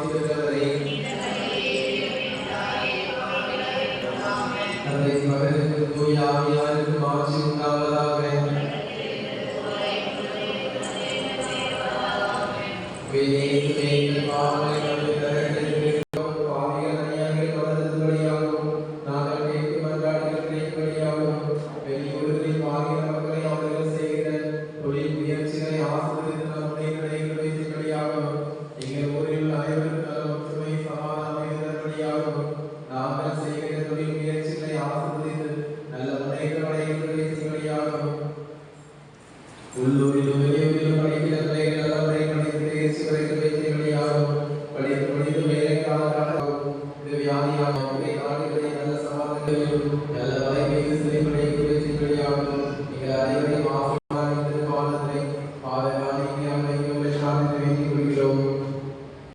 பெற்றவரே, தந்தை மகனுக்கு தூய ஆவியாருக்கு ஆட்சி உண்டாவதாக. எங்கள் பாவங்களை பாவிகள் அநியாயங்களை தொடர்ந்தபடியாகவும் நாங்கள் கேட்கும் மன்றாடுகளின்படியாகவும் வெளியூர்களில் வாழ்கிற மக்களை அவர்கள் செய்கிற தொழில் முயற்சிகளை ஆசிரியர் நம்முடைய நிலைகளை வைத்தபடியாகவும் எங்கள் ஊரில்